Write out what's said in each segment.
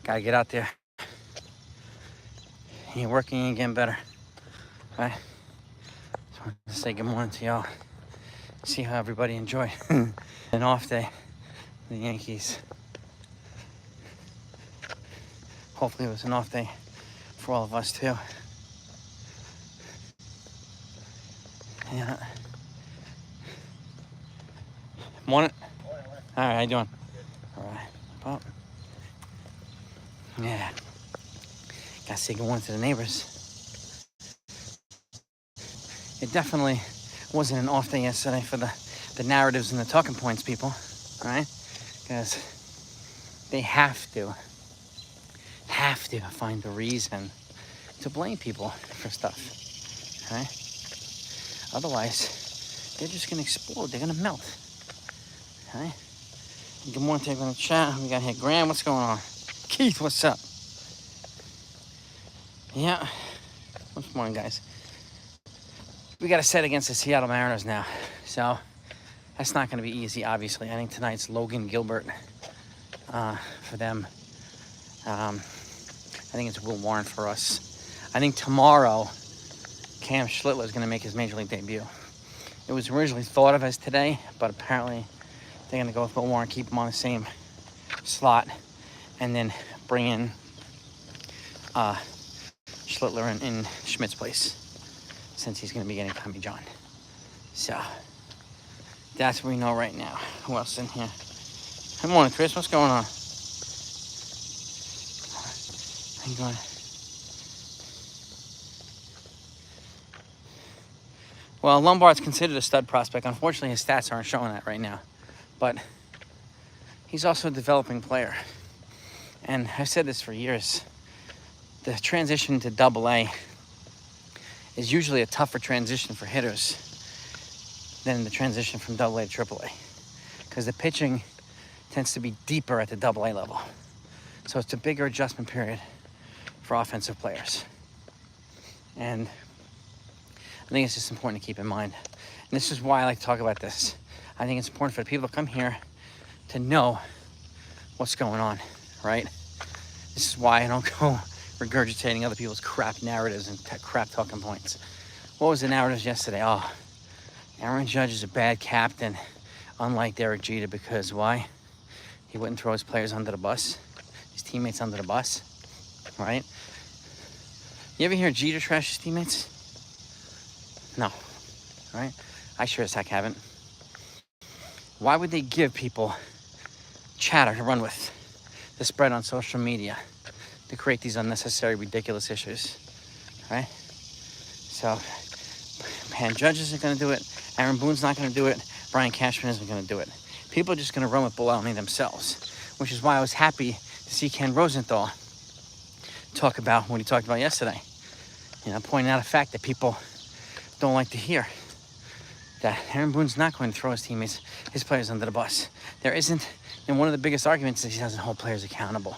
Gotta get out there. You're working and getting better, right? So I want to say good morning to y'all. See how everybody enjoyed an off day, the Yankees. Hopefully it was an off day for all of us too. Yeah. Morning. All right, how you doing? All right. Well, yeah. Gotta say good morning to the neighbors. It definitely wasn't an off day yesterday for the narratives and the talking points people, right? Because they have to find a reason to blame people for stuff, right? Otherwise, they're just gonna explode. They're gonna melt, right? Good morning to everyone in the chat. We got here Graham. What's going on? Keith, what's up? Yeah. What's morning, guys? We got a set against the Seattle Mariners now, so that's not going to be easy, obviously. I think tonight's Logan Gilbert for them. I think it's Will Warren for us. I think tomorrow, Cam Schlittler is going to make his Major League debut. It was originally thought of as today, but apparently they're going to go with Will Warren, keep him on the same slot, and then bring in Schlittler in Schmidt's place, since he's going to be getting Tommy John. So that's what we know right now. Who else in here? Good morning, Chris. What's going on? How you doing? Well, Lombard's considered a stud prospect. Unfortunately, his stats aren't showing that right now. But he's also a developing player. And I've said this for years. The transition to AA is usually a tougher transition for hitters than the transition from AA to AAA, because the pitching tends to be deeper at the AA level. So it's a bigger adjustment period for offensive players. And I think it's just important to keep in mind. And this is why I like to talk about this. I think it's important for the people to come here to know what's going on, right? This is why I don't go regurgitating other people's crap narratives and crap talking points. What was the narratives yesterday? Oh, Aaron Judge is a bad captain, unlike Derek Jeter, because why? He wouldn't throw his players under the bus, his teammates under the bus, right? You ever hear Jeter trash his teammates? No, right? I sure as heck haven't. Why would they give people chatter to run with, to spread on social media, to create these unnecessary, ridiculous issues, right? So, Pan Judge isn't going to do it. Aaron Boone's not going to do it. Brian Cashman isn't going to do it. People are just going to run with baloney themselves, which is why I was happy to see Ken Rosenthal talk about what he talked about yesterday. You know, pointing out a fact that people don't like to hear, that Aaron Boone's not going to throw his teammates, his players under the bus. There isn't, and one of the biggest arguments is he doesn't hold players accountable.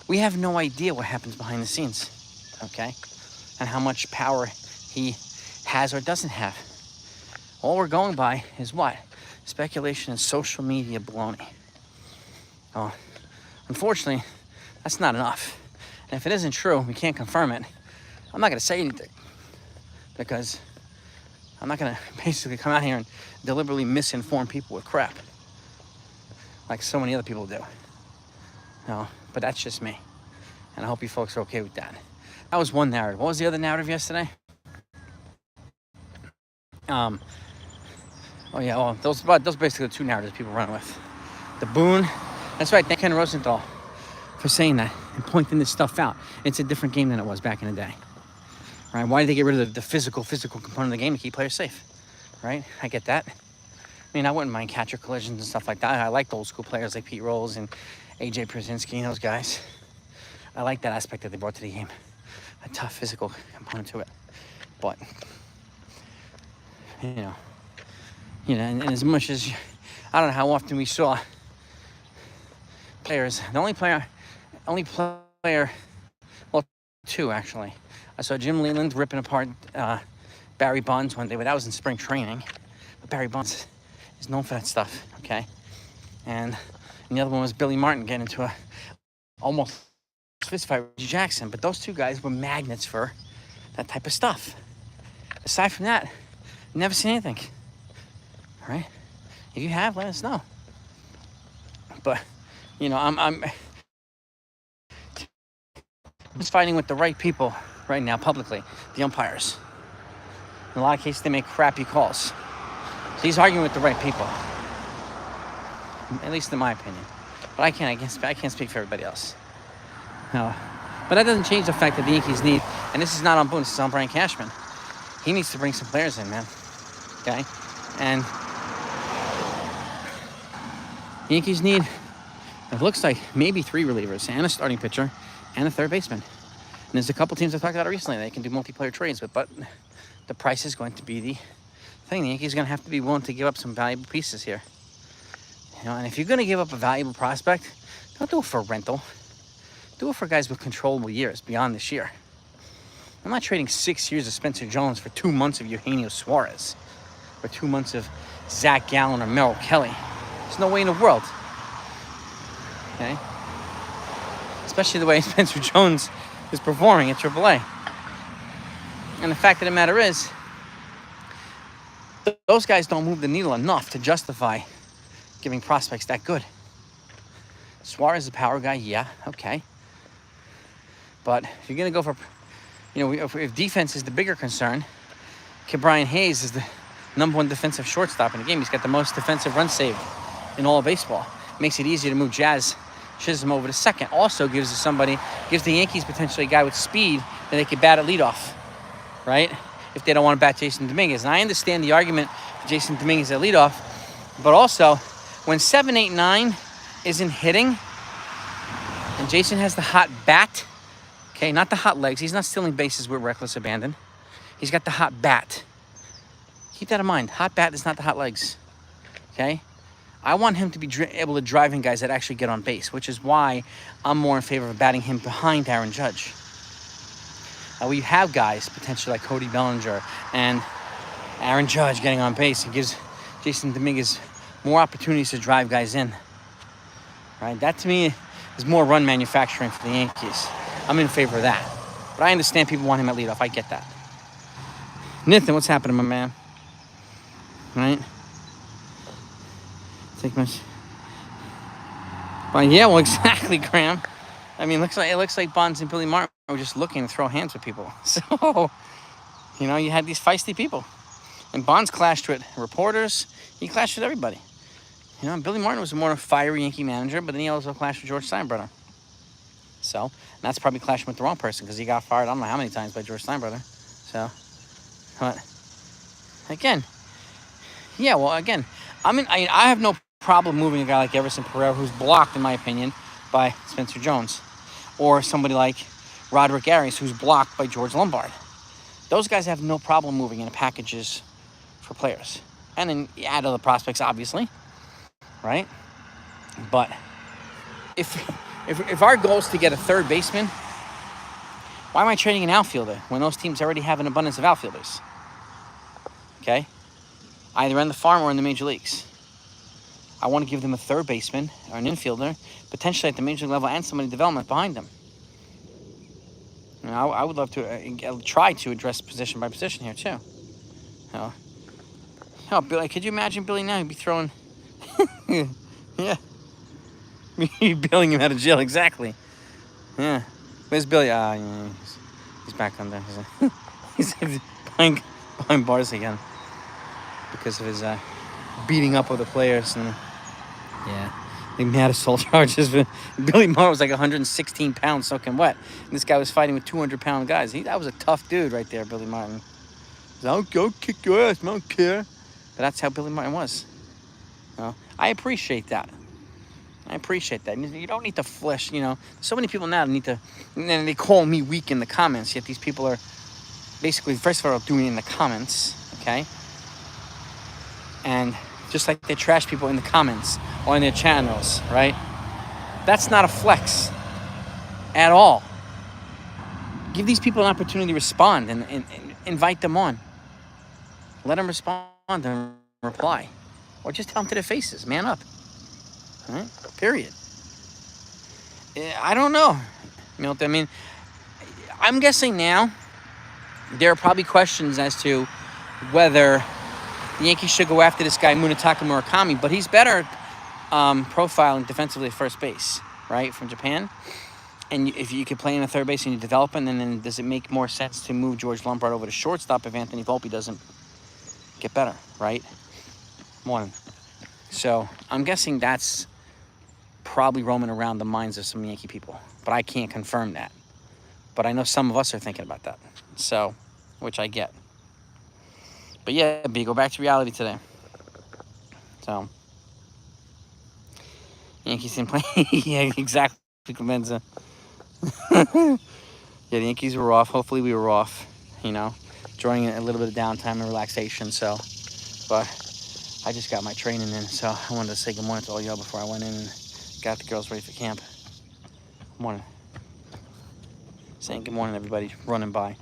We have no idea what happens behind the scenes, okay? And how much power he has or doesn't have. All we're going by is what? Speculation and social media baloney. Oh, unfortunately, that's not enough. And if it isn't true, we can't confirm it. I'm not going to say anything, because I'm not going to basically come out here and deliberately misinform people with crap like so many other people do. No, but that's just me. And I hope you folks are okay with that. That was one narrative. What was the other narrative yesterday? Oh yeah, well, those basically the two narratives people run with. The Boone, that's right, thank Ken Rosenthal for saying that and pointing this stuff out. It's a different game than it was back in the day. Right? Why did they get rid of the physical component of the game to keep players safe? Right? I get that. I mean, I wouldn't mind catcher collisions and stuff like that. I like old school players like Pete Rose and AJ Przinsky and those guys. I like that aspect that they brought to the game. A tough physical component to it. But, you know, and as much as, I don't know how often we saw players, the only player, well, two actually. I saw Jim Leland ripping apart Barry Bonds one day, but that was in spring training. But Barry Bonds is known for that stuff, okay? And the other one was Billy Martin getting into a almost fist fight with Reggie Jackson, but those two guys were magnets for that type of stuff. Aside from that, never seen anything. All right? If you have, let us know. But, you know, I'm just fighting with the right people right now publicly, the umpires. In a lot of cases, they make crappy calls. So he's arguing with the right people, at least in my opinion. But I can't speak for everybody else. No. But that doesn't change the fact that the Yankees need, and this is not on Boone, this is on Brian Cashman. He needs to bring some players in, man. Okay? And the Yankees need, it looks like, maybe 3 relievers and a starting pitcher and a third baseman. And there's a couple teams I've talked about recently they can do multiplayer trades with, but the price is going to be the thing. The Yankees are going to have to be willing to give up some valuable pieces here. You know, and if you're going to give up a valuable prospect, don't do it for a rental. Do it for guys with controllable years beyond this year. I'm not trading 6 years of Spencer Jones for 2 months of Eugenio Suarez or 2 months of Zach Gallen or Merrill Kelly. There's no way in the world. Okay? Especially the way Spencer Jones is performing at AAA. And the fact of the matter is, those guys don't move the needle enough to justify giving prospects that good. Suarez is a power guy, yeah, okay. But if you're going to go for, you know, if defense is the bigger concern, Brian Hayes is the #1 defensive shortstop in the game. He's got the most defensive runs saved in all of baseball. Makes it easier to move Jazz Chisholm over to second. Also gives the Yankees potentially a guy with speed that they could bat at leadoff, right? If they don't want to bat Jason Dominguez. And I understand the argument for Jason Dominguez at leadoff, but also when 7, 8, 9 isn't hitting, and Jason has the hot bat, okay, not the hot legs. He's not stealing bases with reckless abandon. He's got the hot bat. Keep that in mind. Hot bat is not the hot legs, okay? I want him to be able to drive in guys that actually get on base, which is why I'm more in favor of batting him behind Aaron Judge. We have guys potentially like Cody Bellinger and Aaron Judge getting on base. It gives Jason Dominguez more opportunities to drive guys in. Right? That to me is more run manufacturing for the Yankees. I'm in favor of that. But I understand people want him at leadoff. I get that. Nathan, what's happening, my man? Right? Take much. Well, yeah, well, exactly, Graham. I mean, it looks like Bonds and Billy Martin were just looking to throw hands with people. So, you know, you had these feisty people. And Bonds clashed with reporters. He clashed with everybody. You know, Billy Martin was a more fiery Yankee manager, but then he also clashed with George Steinbrenner. So, and that's probably clashing with the wrong person because he got fired I don't know how many times by George Steinbrenner. So, but, again, yeah, well, again, I have no problem moving a guy like Everson Pereira, who's blocked, in my opinion, by Spencer Jones, or somebody like Roderick Arias, who's blocked by George Lombard. Those guys have no problem moving in packages for players. And then you add other prospects, obviously, right? But if our goal is to get a third baseman, why am I trading an outfielder when those teams already have an abundance of outfielders? Okay? Either in the farm or in the major leagues. I want to give them a third baseman or an infielder, potentially at the major league level, and somebody development behind them. You know, I would love to try to address position by position here too. Billy, could you imagine Billy now? He'd be throwing, yeah, bailing him out of jail, exactly. Yeah, where's Billy? Yeah, he's back on there. He's behind bars again because of his beating up of the players and. Yeah, they mad assault charges. Billy Martin was like 116 pounds soaking wet. And this guy was fighting with 200-pound guys. That was a tough dude right there, Billy Martin. I'll go kick your ass, I don't care. But that's how Billy Martin was. You know, I appreciate that. You don't need to flesh, you know. So many people now need to, and they call me weak in the comments, yet these people are basically, first of all, doing it in the comments, okay? And just like they trash people in the comments or in their channels, right? That's not a flex at all. Give these people an opportunity to respond and invite them on. Let them respond and reply. Or just tell them to their faces, man up. All right? Period. I don't know. You know what I mean? I'm guessing now there are probably questions as to whether the Yankees should go after this guy Munetaka Murakami, but he's better profiling defensively at first base, right, from Japan. And if you could play in a third base and you develop him, then does it make more sense to move George Lombard over to shortstop if Anthony Volpe doesn't get better, right? One. So I'm guessing that's probably roaming around the minds of some Yankee people, but I can't confirm that. But I know some of us are thinking about that, so, which I get. But yeah, B, go back to reality today. So, Yankees didn't play. Yeah, exactly, Clemenza. Yeah, the Yankees were off. Hopefully we were off, you know, enjoying a little bit of downtime and relaxation. So, but I just got my training in, so I wanted to say good morning to all y'all before I went in and got the girls ready for camp. Good morning. Saying good morning, everybody running by.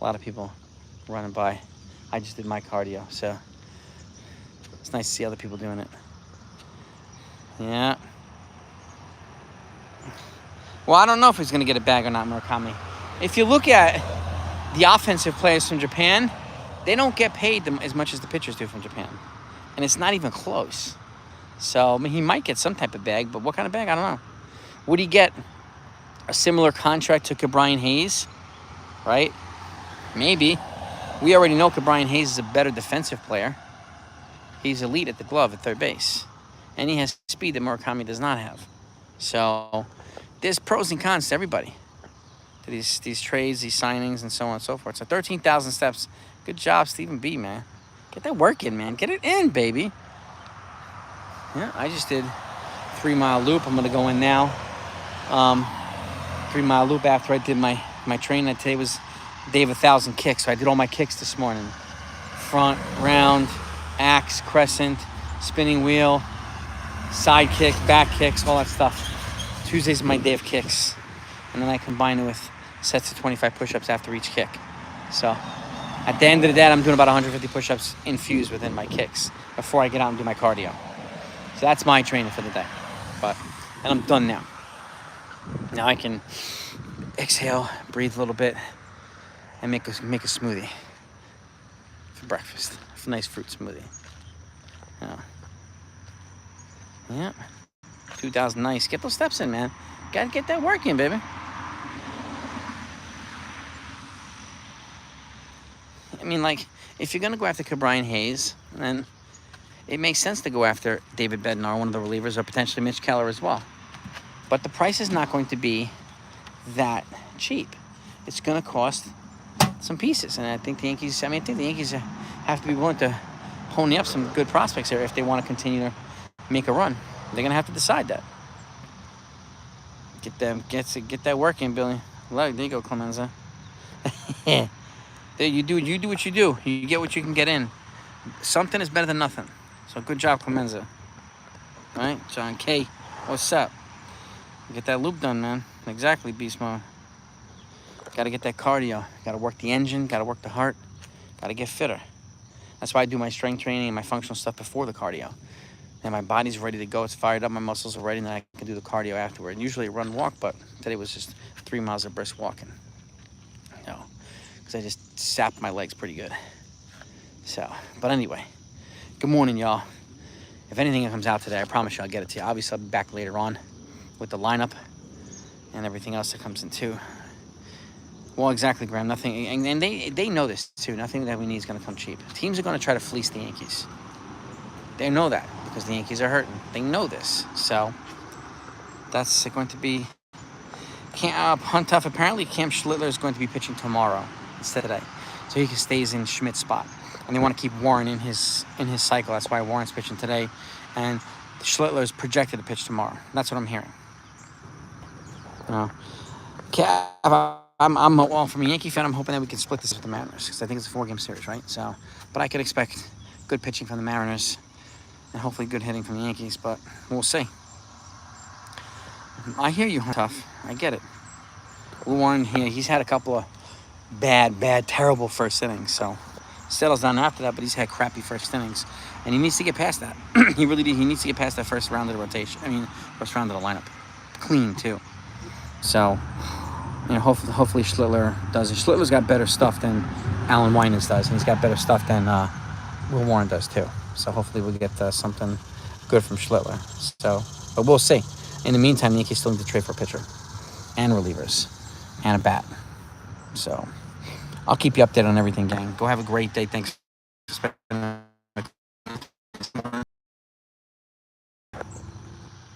A lot of people running by. I just did my cardio, so it's nice to see other people doing it. Yeah. Well, I don't know if he's going to get a bag or not, Murakami. If you look at the offensive players from Japan, they don't get paid as much as the pitchers do from Japan. And it's not even close. So, I mean, he might get some type of bag, but what kind of bag? I don't know. Would he get a similar contract to Ke'Bryan Hayes? Right? Maybe. We already know Ke'Bryan Hayes is a better defensive player. He's elite at the glove at third base. And he has speed that Murakami does not have. So, there's pros and cons to everybody. To these trades, these signings, and so on and so forth. So 13,000 steps. Good job, Stephen B, man. Get that work in, man. Get it in, baby. Yeah, I just did 3 mile loop. I'm going to go in now. 3 mile loop after I did my training. Today was day of 1,000 kicks. So I did all my kicks this morning. Front, round, axe, crescent, spinning wheel, side kick, back kicks, all that stuff. Tuesday's my day of kicks. And then I combine it with sets of 25 push-ups after each kick. So at the end of the day, I'm doing about 150 push-ups infused within my kicks before I get out and do my cardio. So that's my training for the day. And I'm done now. Now I can exhale, breathe a little bit, and make a smoothie for breakfast. A nice fruit smoothie. Yeah. 2,000, nice. Get those steps in, man. Gotta get that work in, baby. I mean, like, if you're gonna go after Ke'Bryan Hayes, then it makes sense to go after David Bednar, one of the relievers, or potentially Mitch Keller as well. But the price is not going to be that cheap. It's gonna cost some pieces, and I think the Yankees have to be willing to pony up some good prospects here if they want to continue to make a run. They're gonna have to decide that. Get that work in, Billy. Look, there you go, Clemenza. There you do what you do. You get what you can get in. Something is better than nothing. So good job, Clemenza. All right, John K. What's up? Get that loop done, man. Exactly, beast mode. Got to get that cardio. Got to work the engine. Got to work the heart. Got to get fitter. That's why I do my strength training and my functional stuff before the cardio. And my body's ready to go. It's fired up. My muscles are ready, and then I can do the cardio afterward. And usually run, walk, but today was just 3 miles of brisk walking. You know, because I just sapped my legs pretty good. So, but anyway, good morning, y'all. If anything comes out today, I promise you I'll get it to you. Obviously, I'll be back later on with the lineup and everything else that comes in too. Well, exactly, Graham. Nothing, and they know this too. Nothing that we need is going to come cheap. Teams are going to try to fleece the Yankees. They know that because the Yankees are hurting. They know this. So that's going to be Huntoff. Apparently, Cam Schlittler is going to be pitching tomorrow instead of today, so he stays in Schmidt's spot. And they want to keep Warren in his cycle. That's why Warren's pitching today, and Schlittler is projected to pitch tomorrow. That's what I'm hearing. Well, from a Yankee fan, I'm hoping that we can split this with the Mariners because I think it's a 4-game series, right? So, but I could expect good pitching from the Mariners and hopefully good hitting from the Yankees, but we'll see. I hear you, Tough. I get it. Warren, he's had a couple of bad, terrible first innings, so settles down after that, but he's had crappy first innings, and he needs to get past that. He needs to get past that first round of the rotation. First round of the lineup. clean too. So, you know, hopefully Schlittler does it. Schlittler's got better stuff than Alan Winans does, and he's got better stuff than Will Warren does too. So hopefully we'll get something good from Schlittler. So, but we'll see. In the meantime, the Yankees still need to trade for a pitcher and relievers and a bat. So I'll keep you updated on everything, gang. Go have a great day. Thanks for spending